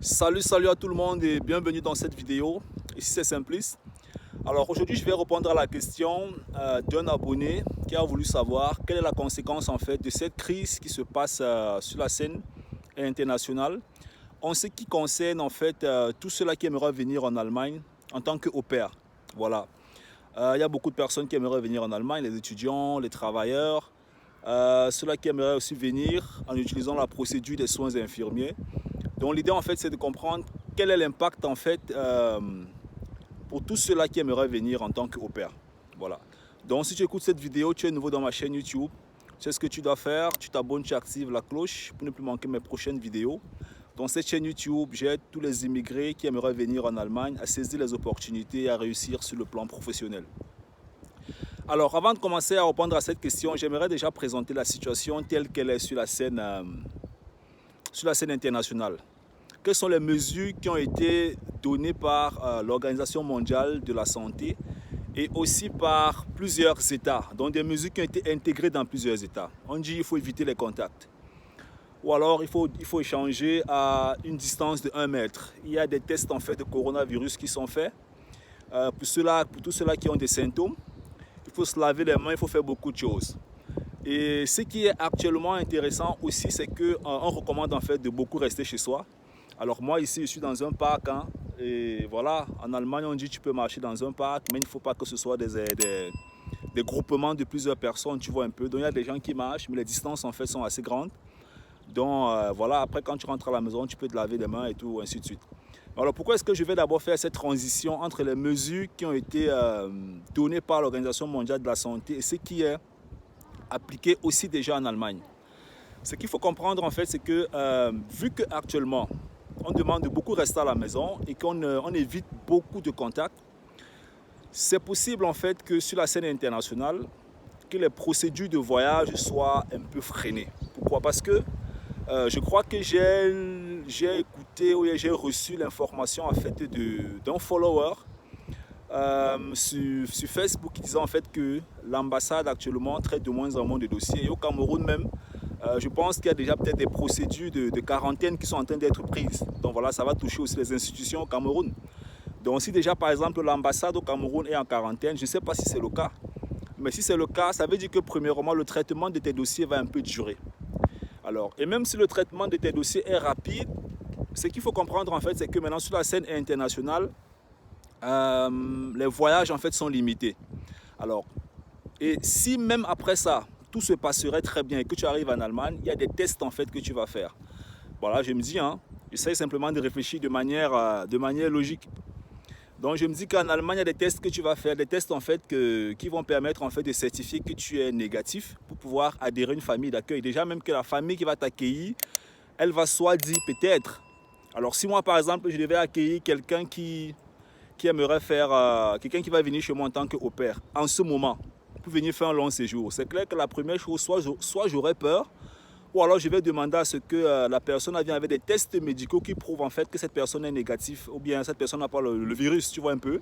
Salut à tout le monde et bienvenue dans cette vidéo. Ici c'est Simplice. Alors aujourd'hui je vais répondre à la question d'un abonné qui a voulu savoir quelle est la conséquence en fait de cette crise qui se passe sur la scène internationale en ce qui concerne en fait tous ceux-là qui aimeraient venir en Allemagne en tant qu'au pair. Voilà. Il y a beaucoup de personnes qui aimeraient venir en Allemagne, les étudiants, les travailleurs, ceux-là qui aimeraient aussi venir en utilisant la procédure des soins infirmiers. Donc l'idée en fait c'est de comprendre quel est l'impact en fait pour tous ceux-là qui aimeraient venir en tant qu'au pair. Voilà. Donc si tu écoutes cette vidéo, tu es nouveau dans ma chaîne YouTube, tu sais ce que tu dois faire, tu t'abonnes, tu actives la cloche pour ne plus manquer mes prochaines vidéos. Dans cette chaîne YouTube, j'aide tous les immigrés qui aimeraient venir en Allemagne à saisir les opportunités et à réussir sur le plan professionnel. Alors avant de commencer à répondre à cette question, j'aimerais déjà présenter la situation telle qu'elle est sur la scène internationale. Quelles sont les mesures qui ont été données par l'Organisation mondiale de la santé et aussi par plusieurs États, donc des mesures qui ont été intégrées dans plusieurs États. On dit qu'il faut éviter les contacts. Ou alors il faut échanger à une distance de 1 mètre. Il y a des tests en fait de coronavirus qui sont faits. Pour tous ceux-là qui ont des symptômes, il faut se laver les mains, il faut faire beaucoup de choses. Et ce qui est actuellement intéressant aussi, c'est qu'on recommande en fait de beaucoup rester chez soi. Alors moi ici, je suis dans un parc, hein, et voilà, en Allemagne on dit que tu peux marcher dans un parc, mais il ne faut pas que ce soit des groupements de plusieurs personnes, tu vois un peu. Donc il y a des gens qui marchent, mais les distances en fait sont assez grandes. Donc voilà, après quand tu rentres à la maison, tu peux te laver les mains et tout, ainsi de suite. Alors pourquoi est-ce que je vais d'abord faire cette transition entre les mesures qui ont été données par l'Organisation mondiale de la santé et ce qui est appliqué aussi déjà en Allemagne? Ce qu'il faut comprendre en fait, c'est que vu qu'actuellement, on demande de beaucoup rester à la maison et qu'on évite beaucoup de contacts, c'est possible en fait que sur la scène internationale, que les procédures de voyage soient un peu freinées. Pourquoi? Parce que je crois que j'ai écouté ou j'ai reçu l'information en fait d'un follower sur Facebook qui disait en fait que l'ambassade actuellement traite de moins en moins de dossiers. Et au Cameroun même, je pense qu'il y a déjà peut-être des procédures de quarantaine qui sont en train d'être prises. Donc voilà, ça va toucher aussi les institutions au Cameroun. Donc si déjà par exemple l'ambassade au Cameroun est en quarantaine, je ne sais pas si c'est le cas. Mais si c'est le cas, ça veut dire que premièrement le traitement de tes dossiers va un peu durer. Alors, et même si le traitement de tes dossiers est rapide, ce qu'il faut comprendre en fait, c'est que maintenant sur la scène internationale, les voyages en fait sont limités. Alors, et si même après ça, tout se passerait très bien et que tu arrives en Allemagne, il y a des tests en fait que tu vas faire. Voilà, je me dis, hein, j'essaie simplement de réfléchir de manière logique. Donc je me dis qu'en Allemagne, il y a des tests que tu vas faire, des tests en fait qui vont permettre en fait de certifier que tu es négatif pour pouvoir adhérer à une famille d'accueil. Déjà même que la famille qui va t'accueillir, elle va soit dire peut-être. Alors si moi par exemple je devais accueillir quelqu'un qui aimerait faire, quelqu'un qui va venir chez moi en tant qu'au pair, en ce moment, pour venir faire un long séjour, c'est clair que la première chose, soit j'aurais peur, ou alors je vais demander à ce que la personne vienne avec des tests médicaux qui prouvent en fait que cette personne est négative, ou bien cette personne n'a pas le virus, tu vois un peu.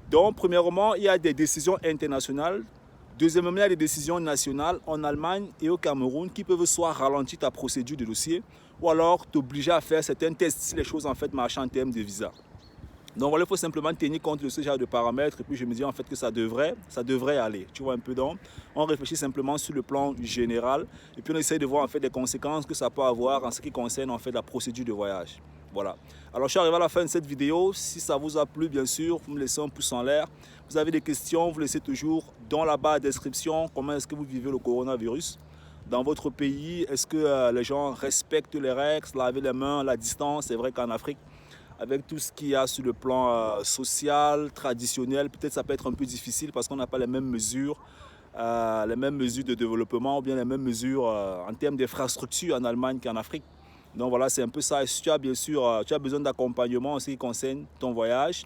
Donc, premièrement, il y a des décisions internationales. Deuxièmement, il y a des décisions nationales en Allemagne et au Cameroun qui peuvent soit ralentir ta procédure de dossier, ou alors t'obliger à faire certains tests si les choses en fait marchent en termes de visa. Donc voilà, il faut simplement tenir compte de ce genre de paramètres et puis je me dis en fait que ça devrait aller. Tu vois un peu, donc on réfléchit simplement sur le plan général et puis on essaie de voir en fait les conséquences que ça peut avoir en ce qui concerne en fait la procédure de voyage. Voilà. Alors je suis arrivé à la fin de cette vidéo. Si ça vous a plu, bien sûr, vous me laissez un pouce en l'air. Vous avez des questions, vous laissez toujours dans la barre de description comment est-ce que vous vivez le coronavirus dans votre pays. Est-ce que les gens respectent les règles, se laver les mains, la distance? C'est vrai qu'en Afrique, avec tout ce qu'il y a sur le plan social, traditionnel, peut-être ça peut être un peu difficile parce qu'on n'a pas les mêmes mesures de développement ou bien les mêmes mesures en termes d'infrastructure en Allemagne qu'en Afrique. Donc voilà, c'est un peu ça. Et si tu as bien sûr tu as besoin d'accompagnement en ce qui concerne ton voyage,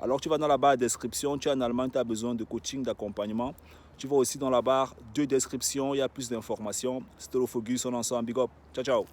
alors tu vas dans la barre de description, tu es en Allemagne, tu as besoin de coaching, d'accompagnement. Tu vas aussi dans la barre de description, il y a plus d'informations. C'était le Focus, on est ensemble, big up, ciao ciao.